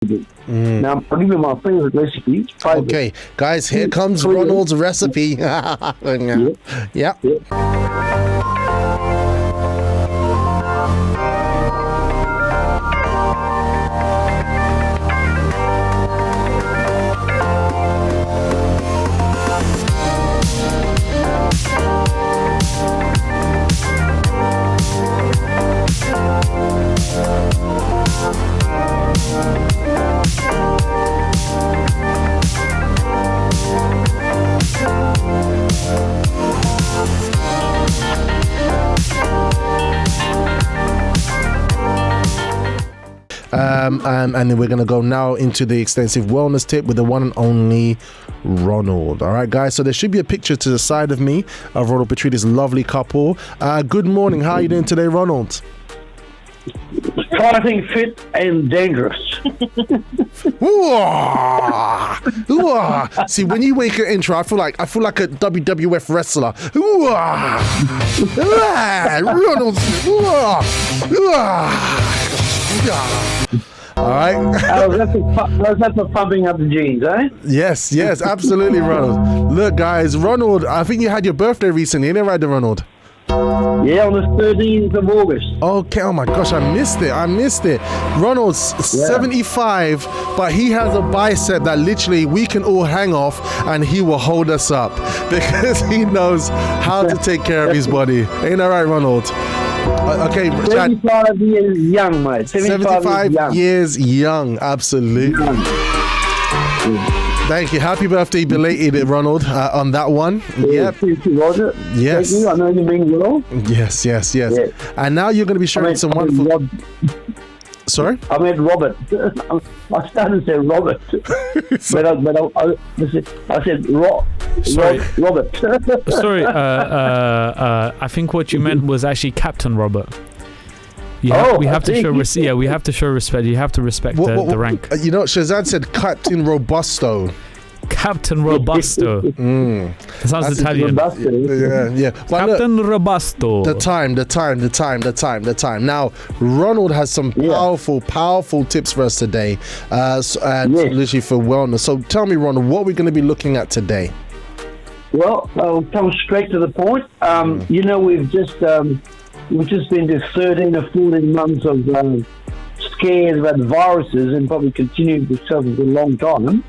do. Now, I'll give you my favorite recipe. Okay, guys, here comes Ronald's recipe. Yep. And then we're going to go now into the extensive wellness tip with the one and only Ronald. All right, guys, so there should be a picture to the side of me of Ronald Petrina's lovely couple. Good morning. How are you doing today, Ronald? Fighting fit and dangerous. See, when you make an intro, I feel like a WWF wrestler. Ronald. All right. That's for pumping up the jeans, eh? Yes, absolutely, Ronald. Look, guys, Ronald, I think you had your birthday recently, ain't it right, Ronald? Yeah, on the 13th of August. Okay, oh my gosh, I missed it. Ronald's 75, but he has a bicep that literally we can all hang off and he will hold us up because he knows how to take care of his body. Ain't that right, Ronald? Okay, 75 years young, mate. 75 years young, absolutely. Thank you. Happy birthday, belated, Ronald, on that one. Yep. Thank you, Roger. Yes. Thank you. I know you mean well. Yes. And now you're going to be sharing some wonderful... Sorry? I meant Robert. I started to say Robert. I said Robert. Sorry, I think what you meant was actually Captain Robert. We have to show respect. Yeah, we have to show respect. You have to respect the rank. You know, Shazad said Captain Robusto. Captain Robusto. That sounds Italian. Yeah. Well, Captain Robusto. The time. Now, Ronald has some powerful tips for us today, literally for wellness. So tell me, Ronald, what we're going to be looking at today? Well, I'll come straight to the point. You know, we've just been to 13 or 14 months of scares about viruses and probably continue to for a long time.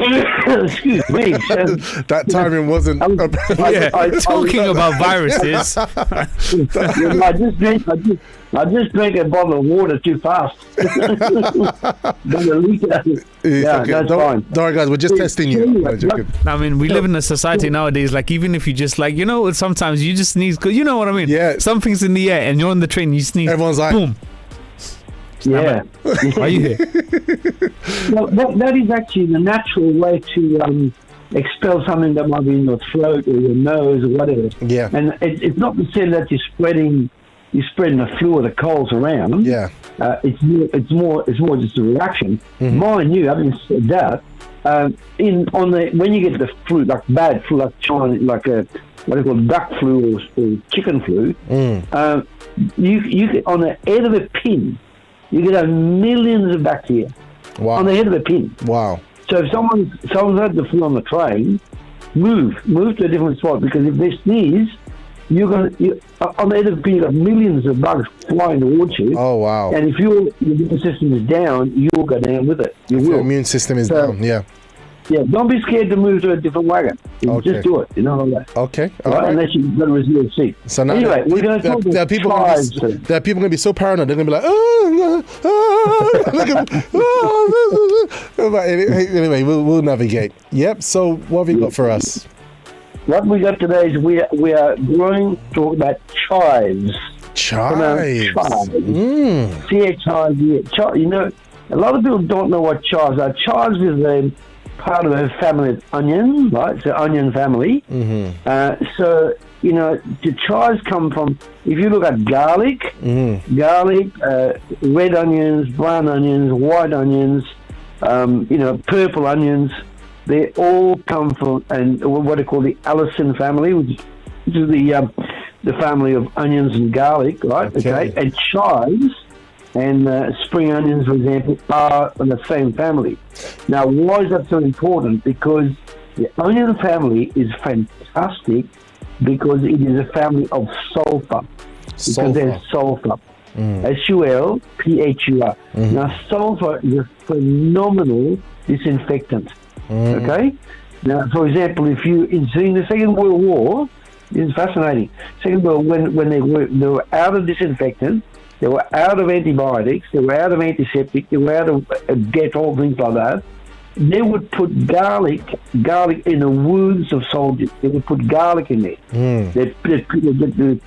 Excuse me. That timing wasn't. Talking about viruses. I just drank a bottle of water too fast. That's fine. Don't worry, guys. We're just testing you. I mean, we live in a society nowadays. Like, even if you just sometimes you just sneeze. You know what I mean? Yeah. Something's in the air, and you're on the train. You sneeze. Everyone's like, boom. Yeah. Are you here? Well, that is actually the natural way to expel something that might be in your throat or your nose or whatever. Yeah. And it's not to say that you're spreading the flu or the colds around. Yeah. It's more just a reaction. Mind you, having said that, when you get the flu, like bad flu, like China, like what they call duck flu or chicken flu, you get on the end of a pin. You get millions of bacteria on the head of a pin. Wow. So if someone's had the flu on the train, move to a different spot, because if they sneeze, on the head of the pin, you got millions of bugs flying towards you. Oh, wow. And if your immune system is down, you'll go down with it. Your immune system is down, yeah. Yeah, don't be scared to move to a different wagon. Just do it, Okay. All right. Unless you've got a reserved seat. So now anyway, we're going to talk about chives. There are people going to be so paranoid. They're going to be like, anyway, we'll navigate. Yep. So what have you got for us? What we got today is we are going to talk about chives. Chives. C-H-I-V-E. You know, a lot of people don't know what chives are. Chives is a part of a family of onions, right? It's an onion family. So, the chives come from, if you look at garlic, red onions, brown onions, white onions, purple onions, they all come from what they call the Allicin family, which is the the family of onions and garlic, right? Okay. And chives and spring onions, for example, are in the same family. Now, why is that so important? Because the onion family is fantastic because it is a family of sulfur. Because there's sulfur. S-U-L-P-H-U-R. Now, sulfur is a phenomenal disinfectant. Okay? Now, for example, if you in the Second World War, this is fascinating. Second World, when they were out of disinfectant, they were out of antibiotics, they were out of antiseptic, they were out of Dettol, things like that. They would put garlic in the wounds of soldiers. They would put garlic in there. They'd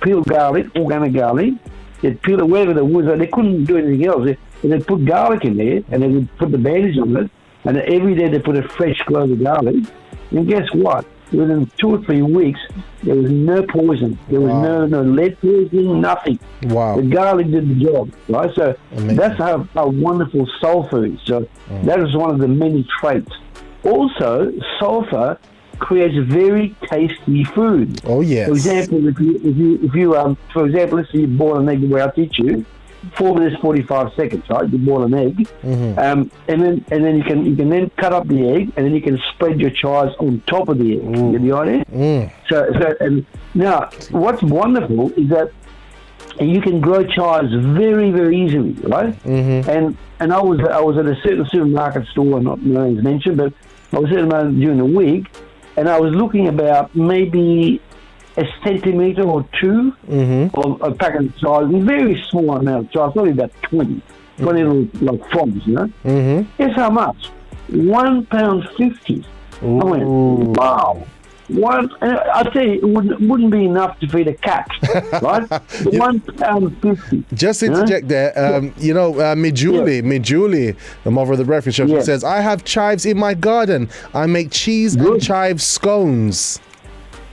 peel garlic, organic garlic. They'd peel it wherever the wounds are. They couldn't do anything else. They'd put garlic in there, and they would put the bandage on it. And every day they put a fresh clove of garlic. And guess what? Within 2 or 3 weeks, there was no poison. There was no lead poisoning, nothing. Wow. The garlic did the job, right? So that's how wonderful sulfur is. So that is one of the many traits. Also, sulfur creates very tasty food. Oh, yes. For example, if you for example, let's say you boil an egg the way I teach you, 4 minutes 45 seconds, right? You boil an egg, and then you can then cut up the egg, and then you can spread your chives on top of the egg. You get the idea? So and now what's wonderful is that you can grow chives very, very easily, right? And I was at a certain supermarket store, not names mentioned, but I was sitting there during the week, and I was looking about maybe a centimetre or 2 of a packet of chives, a very small amount of chives, probably about 20 little like frogs, you know. Guess how much? £1.50. I went, wow. I tell you, it wouldn't be enough to feed a cat, right? £1.50. Just interject there. Mijuli, the mother of the breakfast chef, says, I have chives in my garden. I make cheese and chive scones.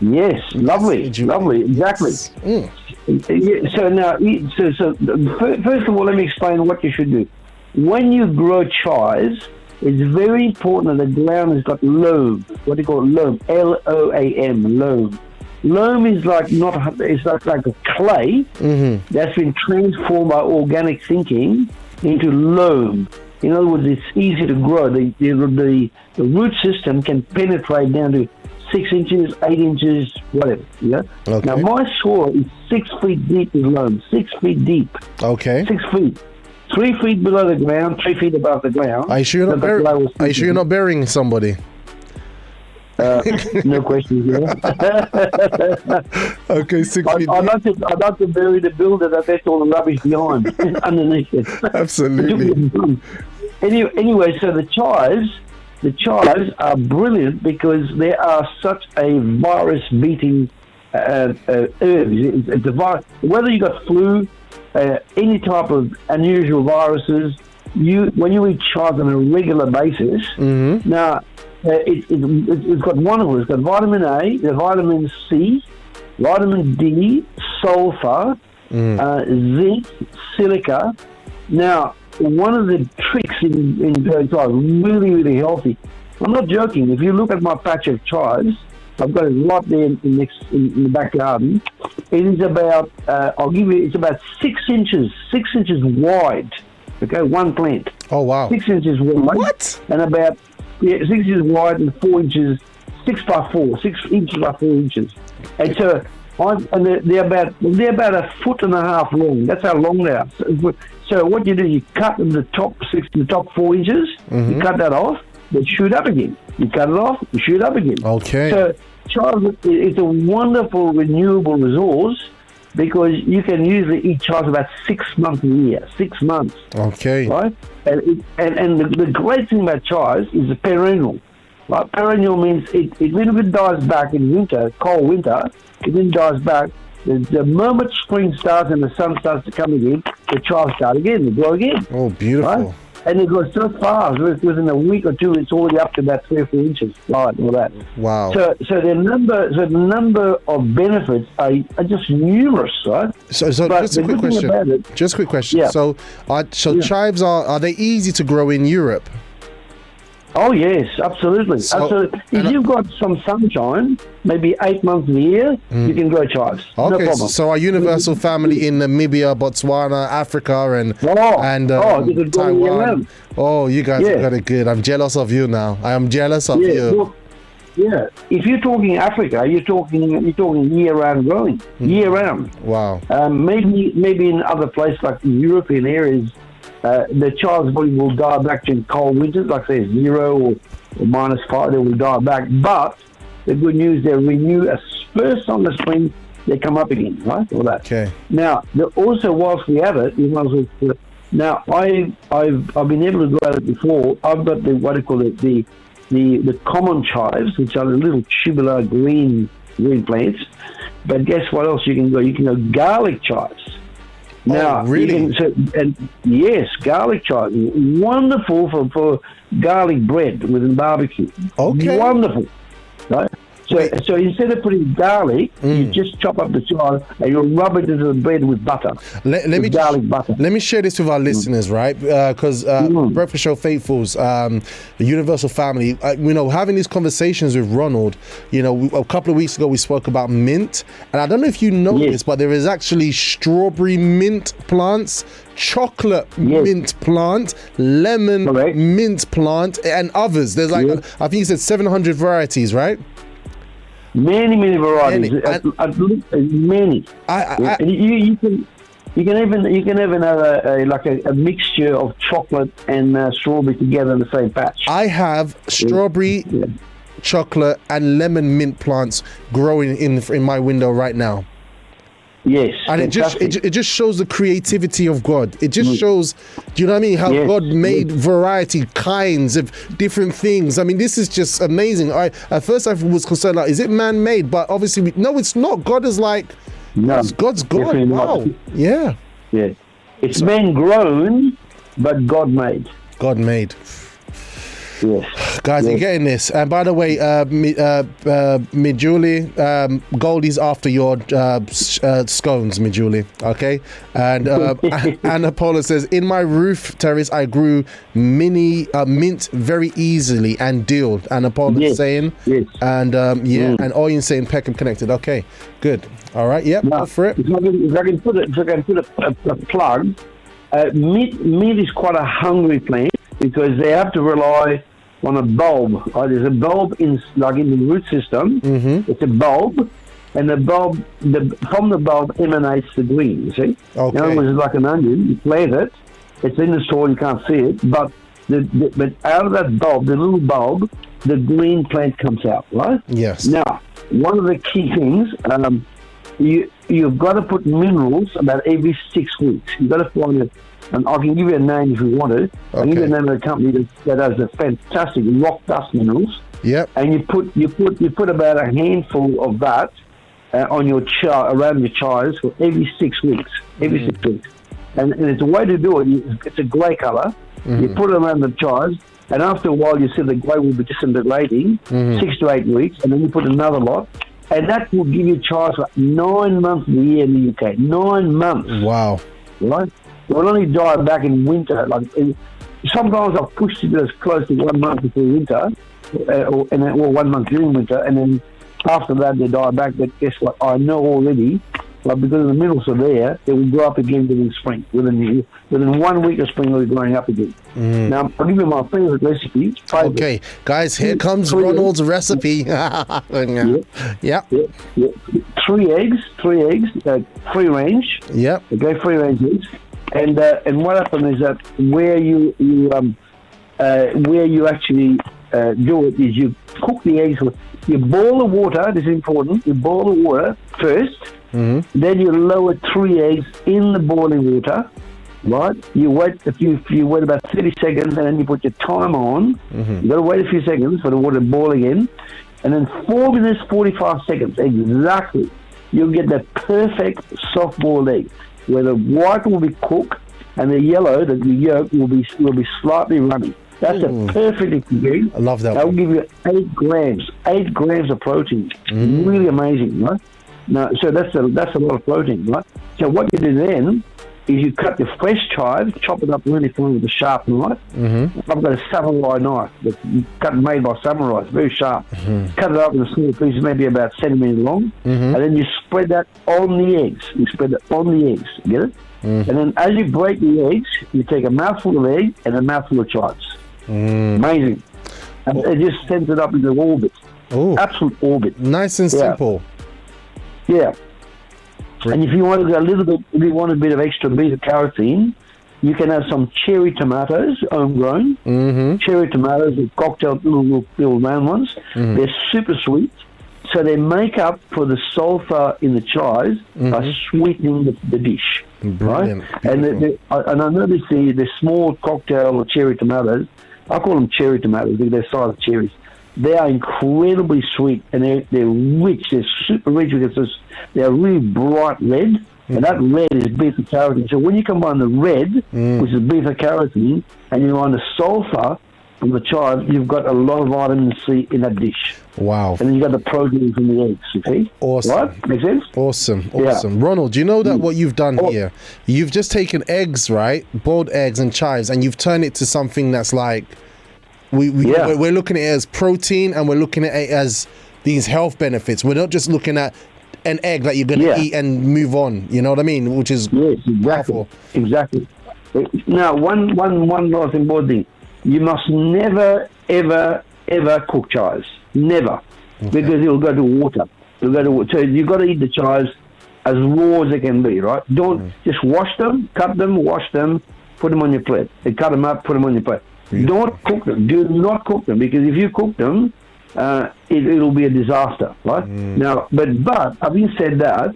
Yes, lovely, exactly. So now, first of all, let me explain what you should do. When you grow chives, it's very important that the ground has got loam. What do you call it? Loam? L-O-A-M, loam. Loam is like like a clay that's been transformed by organic thinking into loam. In other words, it's easy to grow. The root system can penetrate down to 6 inches, 8 inches, whatever. Yeah. Okay. Now my soil is 6 feet deep with loam. 6 feet deep. Okay. 6 feet. 3 feet below the ground, 3 feet above the ground. Are you sure you're not burying somebody? No questions here. Okay, 6 feet. I'd like to bury the builder that left all the rubbish behind underneath it. Absolutely. Anyway, so the chives are brilliant because they are such a virus-beating herbs. It's a virus. Whether you got flu, any type of unusual viruses, when you eat chives on a regular basis, now it's got wonderful. It's got vitamin A, the vitamin C, vitamin D, sulfur, zinc, silica. Now, one of the tricks in growing chives, really, really healthy. I'm not joking. If you look at my patch of chives, I've got a lot there in the back garden. It is about, it's about 6 inches wide. Okay, one plant. Oh, wow. 6 inches wide. What? And about 6 inches wide and 4 inches, 6 inches by 4 inches. And so, they're about 1.5 foot long. That's how long they are. So what you do, you cut the top 4 inches. You cut that off. They shoot up again. You cut it off. You shoot up again. Okay. So chives is a wonderful renewable resource because you can usually eat chives about 6 months a year. 6 months. Okay. Right. And the great thing about chives is the perennial. Right? Perennial means even if it dies back in winter, cold winter, it then dies back. The moment spring starts and the sun starts to come again, the chives start again. They grow again. Oh, beautiful. Right? And it goes so fast. Within a week or two, it's already up to about 3 or 4 inches. Right, all that. Wow. So the number of benefits are just numerous, right? So just a quick question. Yeah. So chives are they easy to grow in Europe? Oh yes, absolutely. Absolutely. If you've got some sunshine, maybe 8 months of the year, you can grow chives. Okay, No problem. so our universal family in Namibia, Botswana, Africa, and Taiwan. Oh, you guys have got it good. I'm jealous of you now. I am jealous of you. Well, yeah. If you're talking Africa, you're talking year-round growing. Year-round. Wow. Maybe in other places like the European areas, the child's body will die back in cold winters, like say 0 or -5, they will die back. But the good news, they renew as first on the spring, they come up again, right? All that. Okay. Now, also whilst we have it, now I've been able to grow it before. I've got the common chives, which are the little tubular green plants. But guess what else you can go? You can go garlic chives. Now, really? Yes, garlic chives. Wonderful for garlic bread with a barbecue. Okay. Wonderful. Right? So instead of putting garlic, you just chop up the chive and you rub it into the bread with butter. Let me share this with our listeners, right? Because Breakfast Show faithfuls, the universal family, having these conversations with Ronald, a couple of weeks ago we spoke about mint, and I don't know if you know this, but there is actually strawberry mint plants, chocolate mint plant, lemon mint plant, and others. There's I think you said 700 varieties, right? Many varieties. Many. You can even have a mixture of chocolate and strawberry together in the same patch. I have strawberry, chocolate, and lemon mint plants growing in my window right now. Yes, and it just shows the creativity of God. It just shows, do you know what I mean? How God made variety, kinds of different things. I mean, this is just amazing. At first I was concerned, like, is it man-made? But obviously, no, it's not. God is like, God's God. Wow. Yeah. Yeah. It's man-grown, but God-made. God-made. Yes. Guys, you're getting this. And by the way, Mijuli, Goldie's after your scones, Mijuli. Okay? And Anna Paula says, in my roof terrace, I grew mint very easily and dill. Anna Paula is saying. Yes. And and Oyin saying Peckham connected. Okay, good. All right, go for it. If I can put a plug, mint is quite a hungry plant because they have to rely on a bulb. There's a bulb in the root system. It's a bulb, and from the bulb emanates the green. You see, in other words, it's like an onion. You plant it; it's in the soil. You can't see it, but out of that bulb, the little bulb, the green plant comes out. Right? Yes. Now, one of the key things, you've got to put minerals about every 6 weeks. You've got to find it. And I can give you a name if you want to. I can give you the name of the company that has the fantastic rock dust minerals. Yep. And you put about a handful of that on your around your chives for every 6 weeks. Every 6 weeks. And it's a way to do it. It's a grey colour. You put it around the chives, and after a while you see the grey will be disintegrating, 6 to 8 weeks, and then you put another lot. And that will give you chives for 9 months of the year in the UK. 9 months. Wow. Right? It will only die back in winter. Sometimes I've pushed it as close to 1 month before winter, or 1 month during winter, and then after that they die back. But guess what? I know already, because the minerals are there, they will grow up again within spring. Within 1 week of spring, they'll be growing up again. Now, I'll give you my favorite recipe. Okay, guys, here comes Ronald's recipe. Yeah. 3 eggs, free range. Yep. Okay, free range eggs. And what happens is that where you actually do it is you cook the eggs. You boil the water. This is important. You boil the water first. Then you lower 3 eggs in the boiling water. Right. You wait wait about 30 seconds, and then you put your timer on. You got to wait a few seconds for the water to boil again, and then 4 minutes 45 seconds exactly. You'll get the perfect soft boiled egg, where the white will be cooked and the yellow, the yolk, will be slightly runny. That's a perfect egg. I love that. That will give you 8 grams of protein. Really amazing, right? Now, so that's a lot of protein, right? So what you do then, is you cut your fresh chives, chop it up really fine with a sharp knife. Mm-hmm. I've got a samurai knife that's made by samurais, very sharp. Mm-hmm. Cut it up in small pieces, maybe about 7 centimeters long, and then you spread that on the eggs. You spread it on the eggs, get it? And then as you break the eggs, you take a mouthful of egg and a mouthful of chives. Amazing. And it just sends it up into orbit. Oh, absolute orbit. Nice and simple. Yeah. And if you want to go a little bit, if you want a bit of extra beta carotene, you can have some cherry tomatoes, homegrown. Cherry tomatoes, the cocktail little round ones. They're super sweet. So they make up for the sulfur in the chives by sweetening the dish. Brilliant. Right? And I noticed the small cocktail or cherry tomatoes, I call them cherry tomatoes because they're size of cherries. They are incredibly sweet and they're rich. They're super rich because they're really bright red. And that red is beta carotene. So when you combine the red, which is beta carotene, and you combine the sulfur from the chives, you've got a lot of vitamin C in that dish. Wow. And then you got the protein from the eggs, you see? Awesome. Right? Make sense? Awesome. Yeah. Ronald, do you know that what you've done here? You've just taken eggs, right? Boiled eggs and chives, and you've turned it to something that's like, we're looking at it as protein, and we're looking at it as these health benefits. We're not just looking at an egg that you're going to eat and move on. You know what I mean? Which is powerful. Exactly. Now, one last important thing. You must never, ever, ever cook chives. Never. Because it'll go to water. It'll go to water. So you've got to eat the chives as raw as they can be, right? Don't just wash them, cut them, wash them, put them on your plate. And cut them up, put them on your plate. Don't cook them. Do not cook them, because if you cook them, it'll be a disaster, right? Now, but having said that,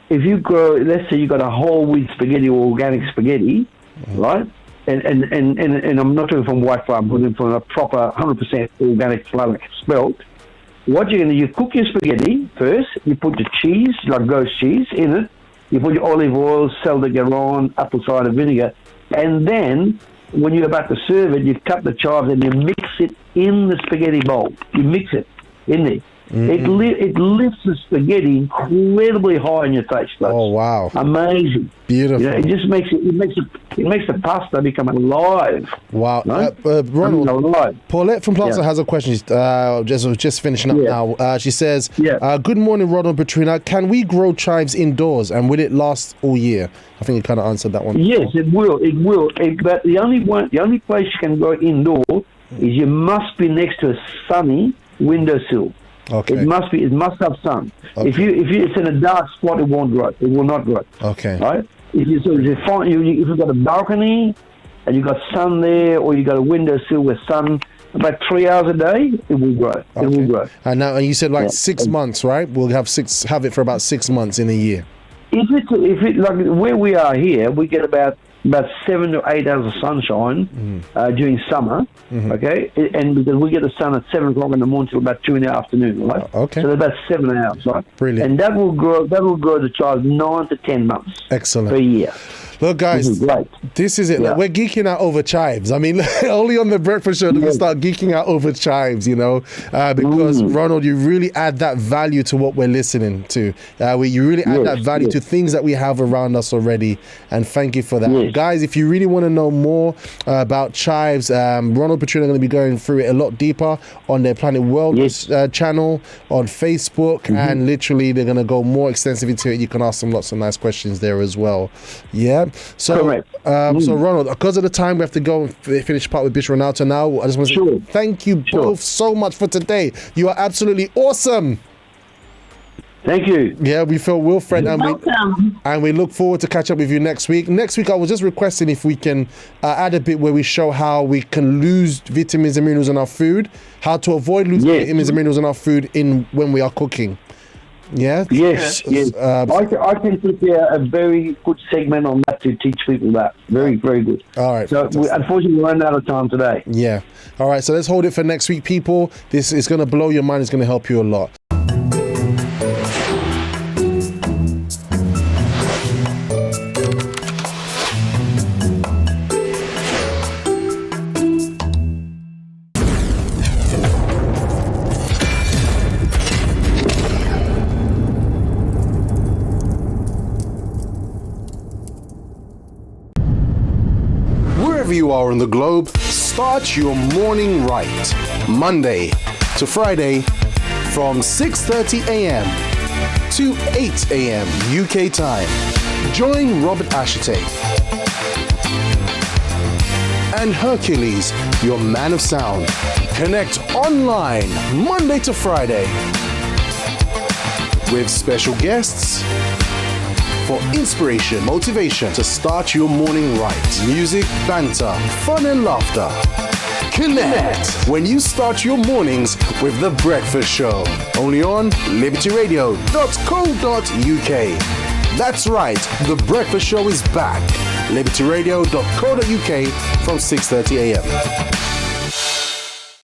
if you grow, let's say you got a whole wheat spaghetti or organic spaghetti, right? And I'm not talking from white flour, I'm talking from a proper 100% organic flour spelt. What you're going to do, you cook your spaghetti first, you put the cheese, like goat cheese, in it, you put your olive oil, sal de garon, apple cider vinegar, and then when you're about to serve it, you cut the chives and you mix it in the spaghetti bowl. You mix it in there. It lifts the spaghetti incredibly high in your taste buds. Oh wow! Amazing, beautiful. You know, it just makes the pasta become alive. Wow, right? Ronald, alive. Paulette from Plaza has a question. She's just finishing up now. She says, "Good morning, Ronald and Petrina. Can we grow chives indoors, and will it last all year?" I think you kind of answered that one. Yes, it will. It will. But the only place you can grow indoor is you must be next to a sunny windowsill. Okay. It must have sun. Okay. If it's in a dark spot, it won't grow. It will not grow. Okay. Right? If you've got a balcony and you've got sun there, or you've got a windowsill with sun about 3 hours a day, it will grow. Okay. It will grow. And now, you said 6 months, right? We'll have it for about 6 months in a year. If it like where we are here, we get about 7 to 8 hours of sunshine during summer, okay? And because we get the sun at 7 o'clock in the morning till about 2 in the afternoon, right? Okay. So about 7 hours, right? Brilliant. And that will grow the child 9 to 10 months. Excellent. Per year. Look, guys, this is it. Yeah. Like, we're geeking out over chives. I mean, only on the breakfast show do we start geeking out over chives, you know, because Ronald, you really add that value to what we're listening to. You really add that value to things that we have around us already, and thank you for that. Yes. Guys, if you really want to know more about chives, Ronald and Petrina are going to be going through it a lot deeper on their Planet Wellness channel on Facebook, and literally they're going to go more extensively into it. You can ask them lots of nice questions there as well. Yeah. So, so Ronald, because of the time, we have to go and finish part with Bishop Ronaldo now. I just want to say thank you both so much for today. You are absolutely awesome. Thank you. Yeah, we feel Will Friend, and we look forward to catch up with you next week. Next week, I was just requesting if we can add a bit where we show how we can lose vitamins and minerals in our food, how to avoid losing vitamins and minerals in our food when we are cooking. Yeah. Yes. I can prepare a very good segment on that to teach people that. Very, very good. All right. So unfortunately, we ran out of time today. Yeah. All right. So let's hold it for next week, people. This is going to blow your mind. It's going to help you a lot. wherever you are on the globe, start your morning right. Monday to Friday from 6:30 a.m. to 8 a.m. UK time. Join Robert Ashite and Hercules, your man of sound. Connect online Monday to Friday with special guests for inspiration, motivation to start your morning right. Music, banter, fun and laughter. Connect when you start your mornings with The Breakfast Show. Only on libertyradio.co.uk. That's right, The Breakfast Show is back. libertyradio.co.uk from 6:30 a.m.